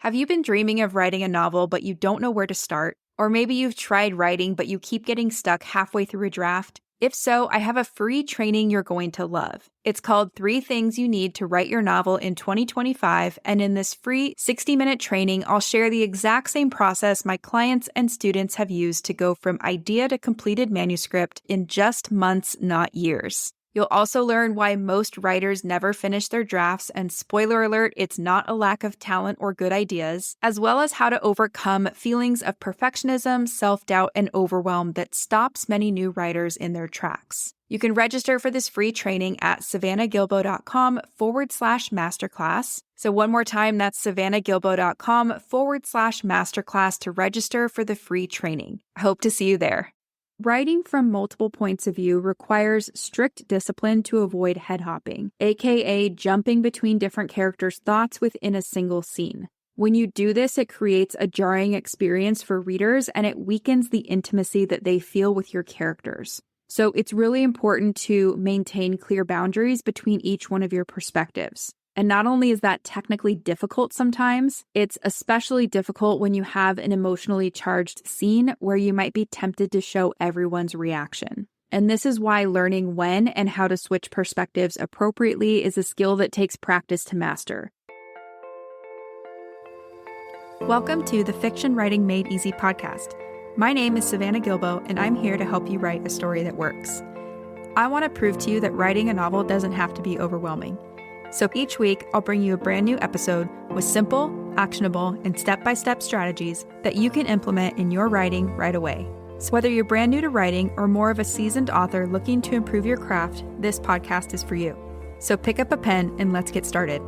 Have you been dreaming of writing a novel, but you don't know where to start? Or maybe you've tried writing, but you keep getting stuck halfway through a draft? If so, I have a free training you're going to love. It's called 3 Things You Need to Write Your Novel in 2025, and in this free 60-minute training, I'll share the exact same process my clients and students have used to go from idea to completed manuscript in just months, not years. You'll also learn why most writers never finish their drafts, and spoiler alert, it's not a lack of talent or good ideas, as well as how to overcome feelings of perfectionism, self-doubt, and overwhelm that stops many new writers in their tracks. You can register for this free training at savannahgilbo.com/masterclass. So one more time, that's savannahgilbo.com/masterclass to register for the free training. I hope to see you there. Writing from multiple points of view requires strict discipline to avoid head hopping, aka jumping between different characters' thoughts within a single scene. When you do this, it creates a jarring experience for readers and it weakens the intimacy that they feel with your characters. So it's really important to maintain clear boundaries between each one of your perspectives. And not only is that technically difficult sometimes, it's especially difficult when you have an emotionally charged scene where you might be tempted to show everyone's reaction. And this is why learning when and how to switch perspectives appropriately is a skill that takes practice to master. Welcome to the Fiction Writing Made Easy podcast. My name is Savannah Gilbo, and I'm here to help you write a story that works. I want to prove to you that writing a novel doesn't have to be overwhelming. So each week, I'll bring you a brand new episode with simple, actionable, and step-by-step strategies that you can implement in your writing right away. So whether you're brand new to writing or more of a seasoned author looking to improve your craft, this podcast is for you. So pick up a pen and let's get started.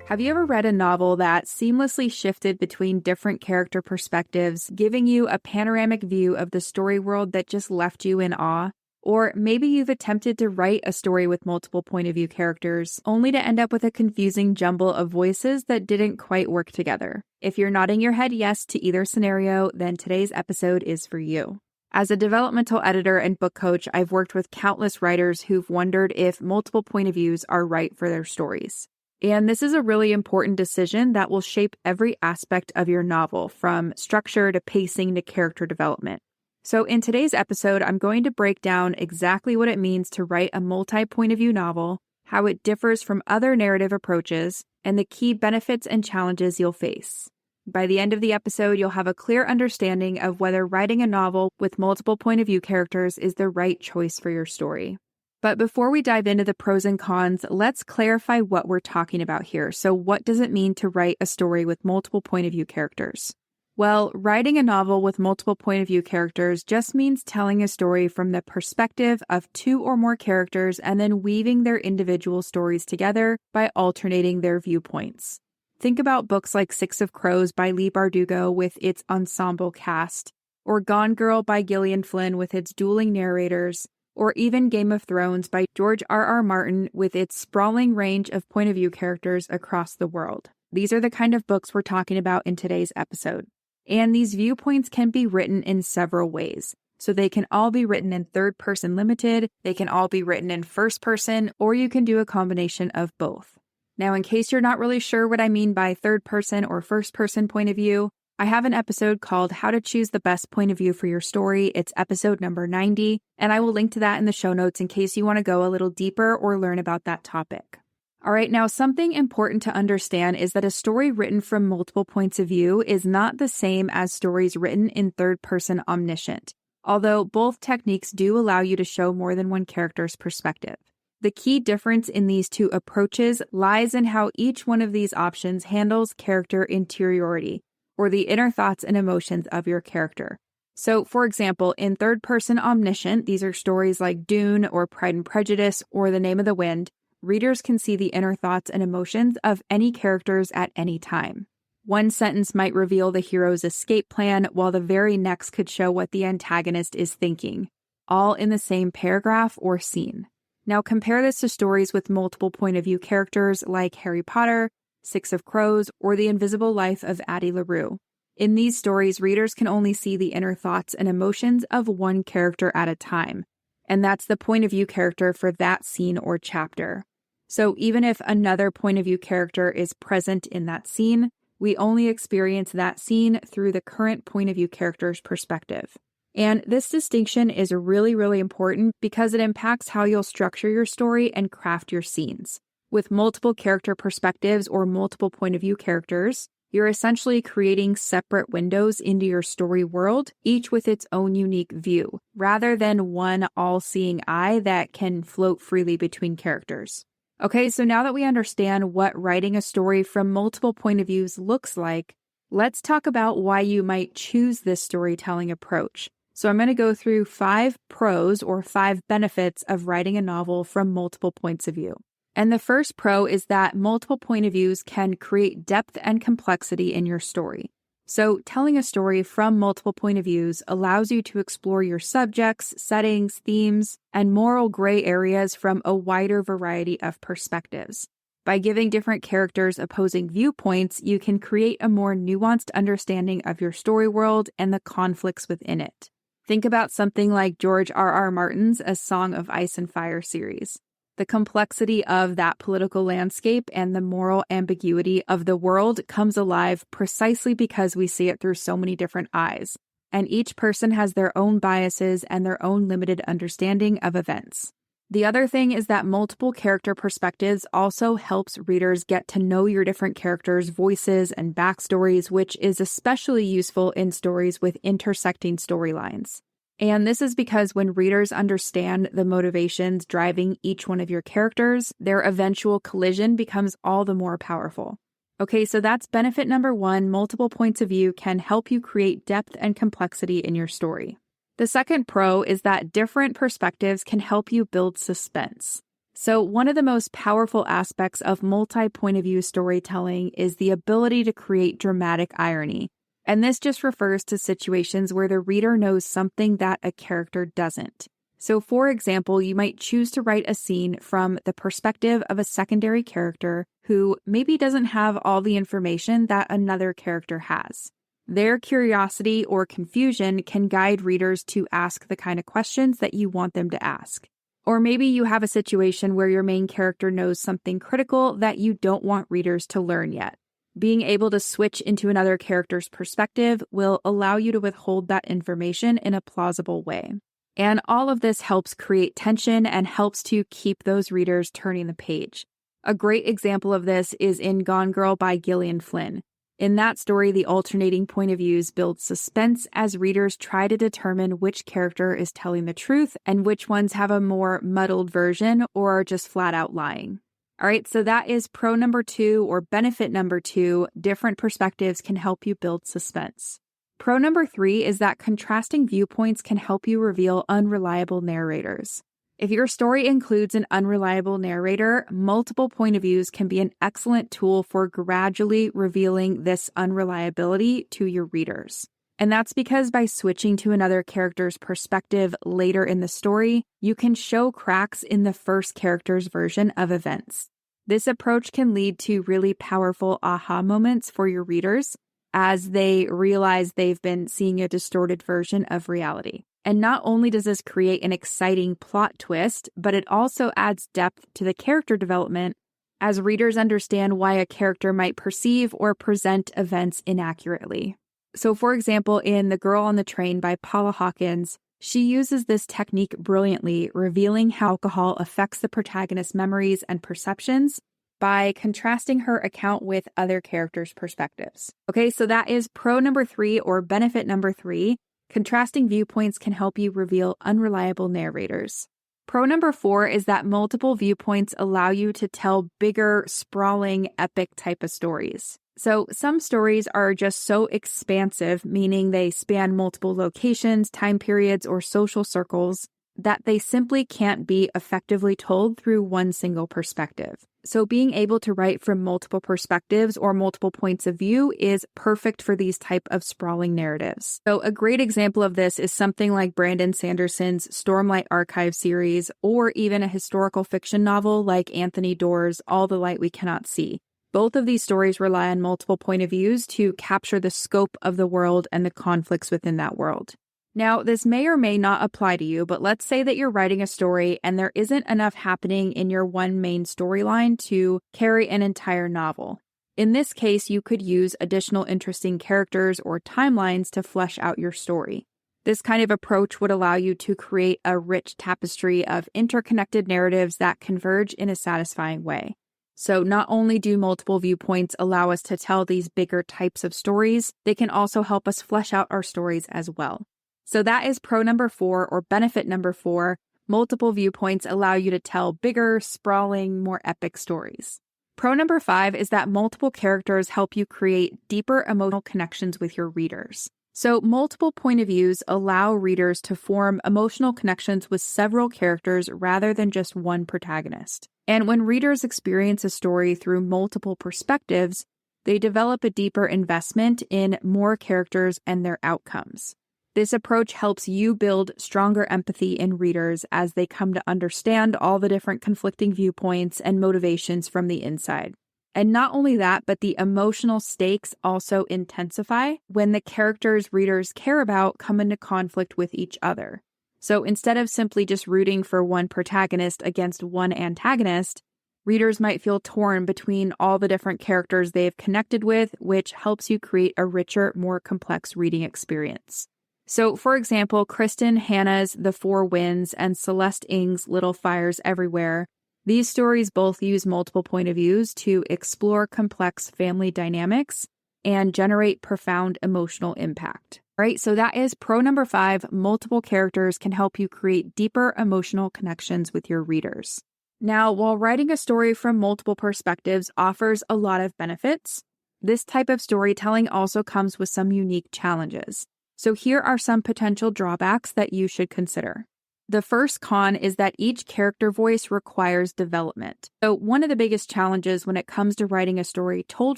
Have you ever read a novel that seamlessly shifted between different character perspectives, giving you a panoramic view of the story world that just left you in awe? Or maybe you've attempted to write a story with multiple point of view characters, only to end up with a confusing jumble of voices that didn't quite work together. If you're nodding your head yes to either scenario, then today's episode is for you. As a developmental editor and book coach, I've worked with countless writers who've wondered if multiple point of views are right for their stories. And this is a really important decision that will shape every aspect of your novel, from structure to pacing to character development. So in today's episode, I'm going to break down exactly what it means to write a multi-point of view novel, how it differs from other narrative approaches, and the key benefits and challenges you'll face. By the end of the episode, you'll have a clear understanding of whether writing a novel with multiple point of view characters is the right choice for your story. But before we dive into the pros and cons, let's clarify what we're talking about here. So what does it mean to write a story with multiple point of view characters? Well, writing a novel with multiple point of view characters just means telling a story from the perspective of 2 or more characters and then weaving their individual stories together by alternating their viewpoints. Think about books like 6 of Crows by Leigh Bardugo with its ensemble cast, or Gone Girl by Gillian Flynn with its dueling narrators, or even Game of Thrones by George R.R. Martin with its sprawling range of point of view characters across the world. These are the kind of books we're talking about in today's episode. And these viewpoints can be written in several ways. So they can all be written in third person limited, they can all be written in first person, or you can do a combination of both. Now, in case you're not really sure what I mean by third person or first person point of view, I have an episode called How to Choose the Best Point of View for Your Story. It's episode number 90, and I will link to that in the show notes in case you want to go a little deeper or learn about that topic. All right, now something important to understand is that a story written from multiple points of view is not the same as stories written in third-person omniscient, although both techniques do allow you to show more than one character's perspective. The key difference in these 2 approaches lies in how each one of these options handles character interiority, or the inner thoughts and emotions of your character. So, for example, in third-person omniscient, these are stories like Dune or Pride and Prejudice or The Name of the Wind, readers can see the inner thoughts and emotions of any characters at any time. One sentence might reveal the hero's escape plan, while the very next could show what the antagonist is thinking, all in the same paragraph or scene. Now compare this to stories with multiple point of view characters like Harry Potter, 6 of Crows, or The Invisible Life of Addie LaRue. In these stories, readers can only see the inner thoughts and emotions of one character at a time, and that's the point of view character for that scene or chapter. So even if another point of view character is present in that scene, we only experience that scene through the current point of view character's perspective. And this distinction is really, really important because it impacts how you'll structure your story and craft your scenes. With multiple character perspectives or multiple point of view characters, you're essentially creating separate windows into your story world, each with its own unique view, rather than one all-seeing eye that can float freely between characters. Okay, so now that we understand what writing a story from multiple point of views looks like, let's talk about why you might choose this storytelling approach. So I'm going to go through 5 pros or 5 benefits of writing a novel from multiple points of view. And the first pro is that multiple point of views can create depth and complexity in your story. So telling a story from multiple point of views allows you to explore your subjects, settings, themes, and moral gray areas from a wider variety of perspectives. By giving different characters opposing viewpoints, you can create a more nuanced understanding of your story world and the conflicts within it. Think about something like George R.R. Martin's A Song of Ice and Fire series. The complexity of that political landscape and the moral ambiguity of the world comes alive precisely because we see it through so many different eyes, and each person has their own biases and their own limited understanding of events. The other thing is that multiple character perspectives also helps readers get to know your different characters' voices and backstories, which is especially useful in stories with intersecting storylines. And this is because when readers understand the motivations driving each one of your characters, their eventual collision becomes all the more powerful. Okay, so that's benefit number 1. Multiple points of view can help you create depth and complexity in your story. The second pro is that different perspectives can help you build suspense. So one of the most powerful aspects of multi-point of view storytelling is the ability to create dramatic irony. And this just refers to situations where the reader knows something that a character doesn't. So for example, you might choose to write a scene from the perspective of a secondary character who maybe doesn't have all the information that another character has. Their curiosity or confusion can guide readers to ask the kind of questions that you want them to ask. Or maybe you have a situation where your main character knows something critical that you don't want readers to learn yet. Being able to switch into another character's perspective will allow you to withhold that information in a plausible way. And all of this helps create tension and helps to keep those readers turning the page. A great example of this is in Gone Girl by Gillian Flynn. In that story, the alternating point of views build suspense as readers try to determine which character is telling the truth and which ones have a more muddled version or are just flat out lying. All right, so that is pro number 2 or benefit number 2. Different perspectives can help you build suspense. Pro number 3 is that contrasting viewpoints can help you reveal unreliable narrators. If your story includes an unreliable narrator, multiple point of views can be an excellent tool for gradually revealing this unreliability to your readers. And that's because by switching to another character's perspective later in the story, you can show cracks in the first character's version of events. This approach can lead to really powerful aha moments for your readers as they realize they've been seeing a distorted version of reality. And not only does this create an exciting plot twist, but it also adds depth to the character development as readers understand why a character might perceive or present events inaccurately. So for example, in The Girl on the Train by Paula Hawkins, she uses this technique brilliantly, revealing how alcohol affects the protagonist's memories and perceptions by contrasting her account with other characters' perspectives. Okay, so that is pro number 3 or benefit number 3. Contrasting viewpoints can help you reveal unreliable narrators. Pro number 4 is that multiple viewpoints allow you to tell bigger, sprawling, epic type of stories. So some stories are just so expansive, meaning they span multiple locations, time periods, or social circles, that they simply can't be effectively told through one single perspective. So being able to write from multiple perspectives or multiple points of view is perfect for these type of sprawling narratives. So a great example of this is something like Brandon Sanderson's Stormlight Archive series, or even a historical fiction novel like Anthony Doerr's All the Light We Cannot See. Both of these stories rely on multiple point of views to capture the scope of the world and the conflicts within that world. Now, this may or may not apply to you, but let's say that you're writing a story and there isn't enough happening in your one main storyline to carry an entire novel. In this case, you could use additional interesting characters or timelines to flesh out your story. This kind of approach would allow you to create a rich tapestry of interconnected narratives that converge in a satisfying way. So not only do multiple viewpoints allow us to tell these bigger types of stories, they can also help us flesh out our stories as well. So that is pro number 4, or benefit number 4. Multiple viewpoints allow you to tell bigger, sprawling, more epic stories. Pro number 5 is that multiple characters help you create deeper emotional connections with your readers. So multiple point of views allow readers to form emotional connections with several characters rather than just one protagonist. And when readers experience a story through multiple perspectives, they develop a deeper investment in more characters and their outcomes. This approach helps you build stronger empathy in readers as they come to understand all the different conflicting viewpoints and motivations from the inside. And not only that, but the emotional stakes also intensify when the characters readers care about come into conflict with each other. So instead of simply just rooting for one protagonist against one antagonist, readers might feel torn between all the different characters they've connected with, which helps you create a richer, more complex reading experience. So, for example, Kristen Hanna's The Four Winds and Celeste Ng's Little Fires Everywhere, these stories both use multiple point of views to explore complex family dynamics and generate profound emotional impact. Right? So that is pro number 5. Multiple characters can help you create deeper emotional connections with your readers. Now, while writing a story from multiple perspectives offers a lot of benefits, this type of storytelling also comes with some unique challenges. So here are some potential drawbacks that you should consider. The first con is that each character voice requires development. So one of the biggest challenges when it comes to writing a story told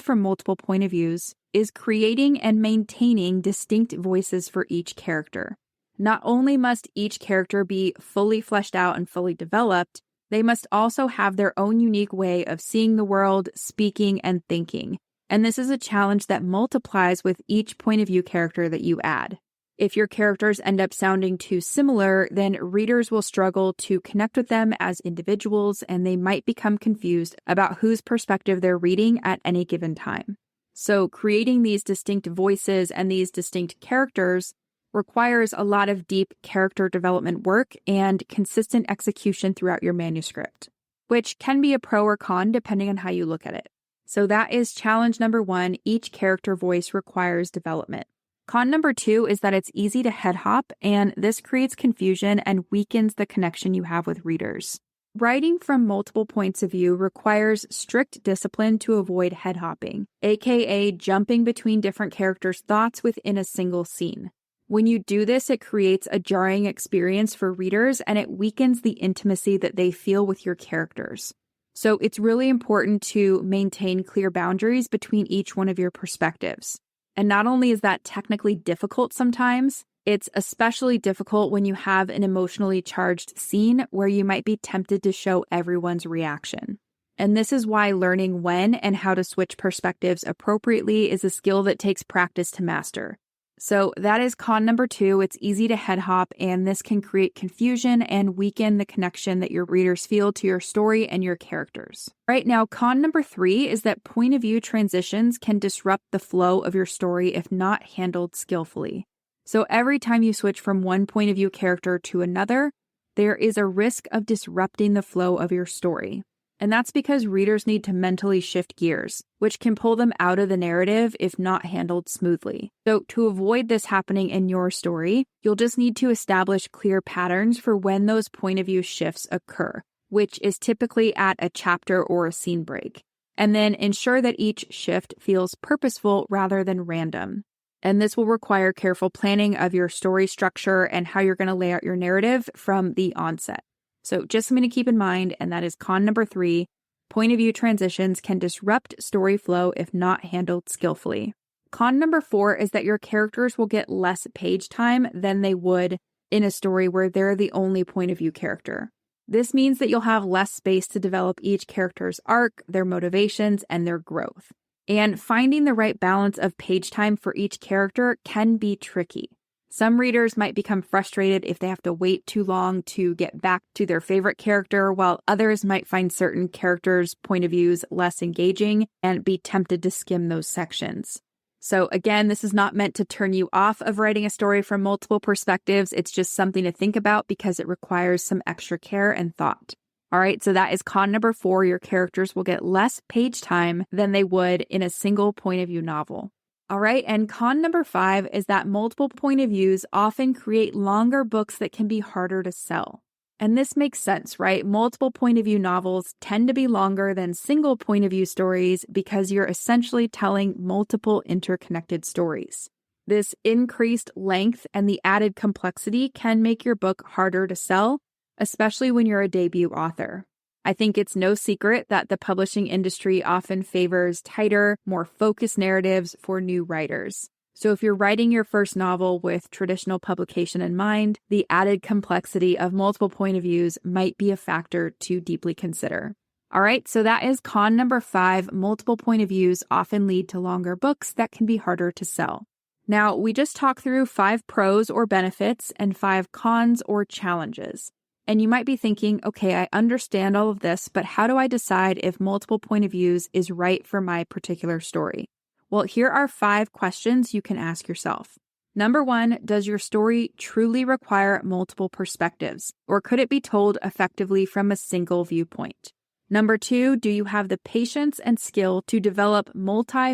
from multiple point of views is creating and maintaining distinct voices for each character. Not only must each character be fully fleshed out and fully developed, they must also have their own unique way of seeing the world, speaking, and thinking. And this is a challenge that multiplies with each point of view character that you add. If your characters end up sounding too similar, then readers will struggle to connect with them as individuals, and they might become confused about whose perspective they're reading at any given time. So creating these distinct voices and these distinct characters requires a lot of deep character development work and consistent execution throughout your manuscript, which can be a pro or con depending on how you look at it. So that is challenge number 1. Each character voice requires development. Con number 2 is that it's easy to head hop, and this creates confusion and weakens the connection you have with readers. Writing from multiple points of view requires strict discipline to avoid head hopping, aka jumping between different characters' thoughts within a single scene. When you do this, it creates a jarring experience for readers, and it weakens the intimacy that they feel with your characters. So it's really important to maintain clear boundaries between each one of your perspectives. And not only is that technically difficult sometimes, it's especially difficult when you have an emotionally charged scene where you might be tempted to show everyone's reaction. And this is why learning when and how to switch perspectives appropriately is a skill that takes practice to master. So that is con number 2. It's easy to head hop, and this can create confusion and weaken the connection that your readers feel to your story and your characters. Right now, con number 3 is that point of view transitions can disrupt the flow of your story if not handled skillfully. So every time you switch from one point of view character to another, there is a risk of disrupting the flow of your story. And that's because readers need to mentally shift gears, which can pull them out of the narrative if not handled smoothly. So to avoid this happening in your story, you'll just need to establish clear patterns for when those point of view shifts occur, which is typically at a chapter or a scene break. And then ensure that each shift feels purposeful rather than random. And this will require careful planning of your story structure and how you're going to lay out your narrative from the onset. So just something to keep in mind, and that is con number 3. Point of view transitions can disrupt story flow if not handled skillfully. Con number 4 is that your characters will get less page time than they would in a story where they're the only point of view character. This means that you'll have less space to develop each character's arc, their motivations, and their growth. And finding the right balance of page time for each character can be tricky. Some readers might become frustrated if they have to wait too long to get back to their favorite character, while others might find certain characters' point of views less engaging and be tempted to skim those sections. So again, this is not meant to turn you off of writing a story from multiple perspectives. It's just something to think about because it requires some extra care and thought. All right, so that is con number 4. Your characters will get less page time than they would in a single point of view novel. All right, and con number 5 is that multiple point of views often create longer books that can be harder to sell. And this makes sense, right? Multiple point of view novels tend to be longer than single point of view stories because you're essentially telling multiple interconnected stories. This increased length and the added complexity can make your book harder to sell, especially when you're a debut author. I think it's no secret that the publishing industry often favors tighter, more focused narratives for new writers. So if you're writing your first novel with traditional publication in mind, the added complexity of multiple point of views might be a factor to deeply consider. All right, so that is con number 5. Multiple point of views often lead to longer books that can be harder to sell. Now, we just talked through 5 pros or benefits and 5 cons or challenges. And you might be thinking, okay, I understand all of this, but how do I decide if multiple point of views is right for my particular story? Well, here are 5 questions you can ask yourself. Number 1, does your story truly require multiple perspectives, or could it be told effectively from a single viewpoint? Number 2, do you have the patience and skill to develop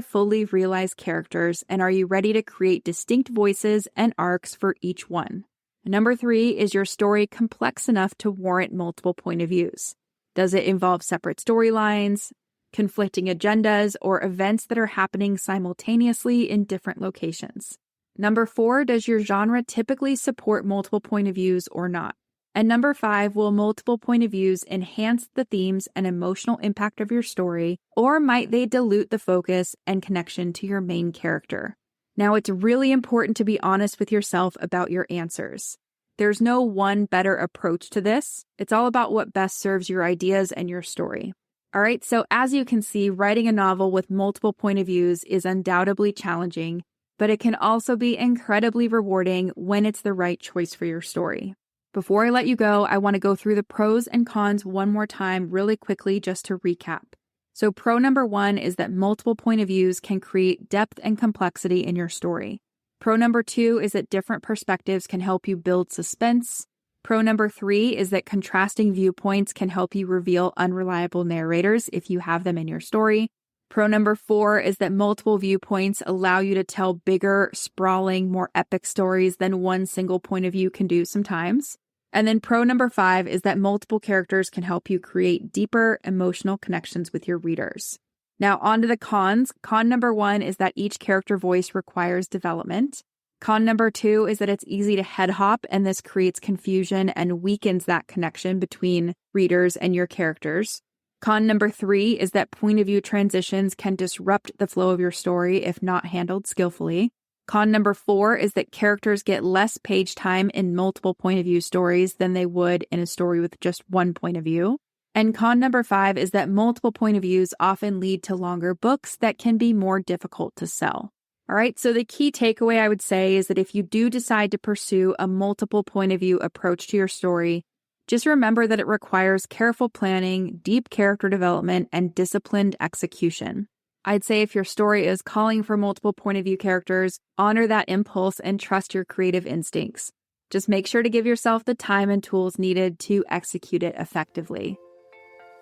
fully realized characters, and are you ready to create distinct voices and arcs for each one? Number 3, is your story complex enough to warrant multiple point of views? Does it involve separate storylines, conflicting agendas, or events that are happening simultaneously in different locations? Number 4, does your genre typically support multiple point of views or not? And number 5, will multiple point of views enhance the themes and emotional impact of your story, or might they dilute the focus and connection to your main character? Now, it's really important to be honest with yourself about your answers. There's no one better approach to this. It's all about what best serves your ideas and your story. All right, so as you can see, writing a novel with multiple point of views is undoubtedly challenging, but it can also be incredibly rewarding when it's the right choice for your story. Before I let you go, I want to go through the pros and cons one more time really quickly just to recap. So pro number 1 is that multiple point of views can create depth and complexity in your story. Pro number 2 is that different perspectives can help you build suspense. Pro number 3 is that contrasting viewpoints can help you reveal unreliable narrators if you have them in your story. Pro number 4 is that multiple viewpoints allow you to tell bigger, sprawling, more epic stories than one single point of view can do sometimes. And then pro number 5 is that multiple characters can help you create deeper emotional connections with your readers. Now on to the cons. Con number 1 is that each character voice requires development. Con number 2 is that it's easy to head hop, and this creates confusion and weakens that connection between readers and your characters. Con number 3 is that point of view transitions can disrupt the flow of your story if not handled skillfully. Con number 4 is that characters get less page time in multiple point of view stories than they would in a story with just one point of view. And con number 5 is that multiple point of views often lead to longer books that can be more difficult to sell. All right, so the key takeaway I would say is that if you do decide to pursue a multiple point of view approach to your story, just remember that it requires careful planning, deep character development, and disciplined execution. I'd say if your story is calling for multiple point of view characters, honor that impulse and trust your creative instincts. Just make sure to give yourself the time and tools needed to execute it effectively.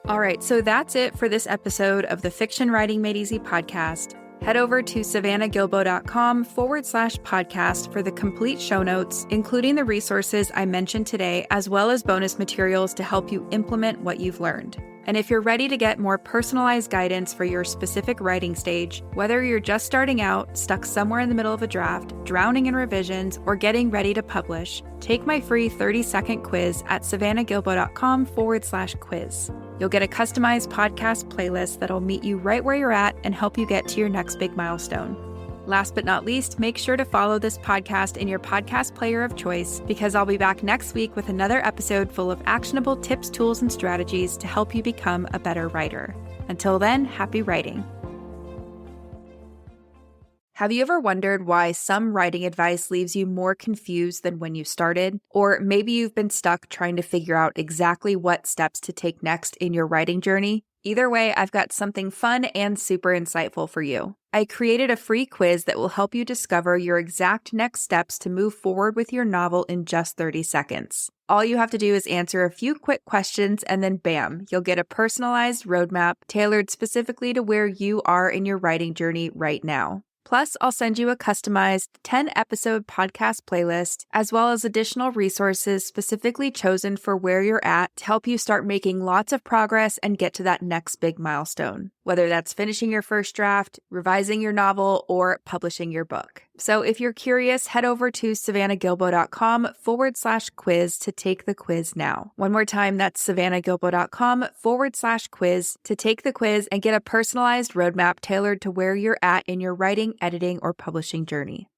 All right, so that's it for this episode of the Fiction Writing Made Easy podcast. Head over to savannahgilbo.com/podcast for the complete show notes, including the resources I mentioned today, as well as bonus materials to help you implement what you've learned. And if you're ready to get more personalized guidance for your specific writing stage, whether you're just starting out, stuck somewhere in the middle of a draft, drowning in revisions, or getting ready to publish, take my free 30-second quiz at savannahgilbo.com/quiz. You'll get a customized podcast playlist that'll meet you right where you're at and help you get to your next big milestone. Last but not least, make sure to follow this podcast in your podcast player of choice, because I'll be back next week with another episode full of actionable tips, tools, and strategies to help you become a better writer. Until then, happy writing. Have you ever wondered why some writing advice leaves you more confused than when you started? Or maybe you've been stuck trying to figure out exactly what steps to take next in your writing journey? Either way, I've got something fun and super insightful for you. I created a free quiz that will help you discover your exact next steps to move forward with your novel in just 30 seconds. All you have to do is answer a few quick questions and then bam, you'll get a personalized roadmap tailored specifically to where you are in your writing journey right now. Plus, I'll send you a customized 10-episode podcast playlist, as well as additional resources specifically chosen for where you're at to help you start making lots of progress and get to that next big milestone, whether that's finishing your first draft, revising your novel, or publishing your book. So if you're curious, head over to savannahgilbo.com/quiz to take the quiz now. One more time, that's savannahgilbo.com/quiz to take the quiz and get a personalized roadmap tailored to where you're at in your writing, editing, or publishing journey.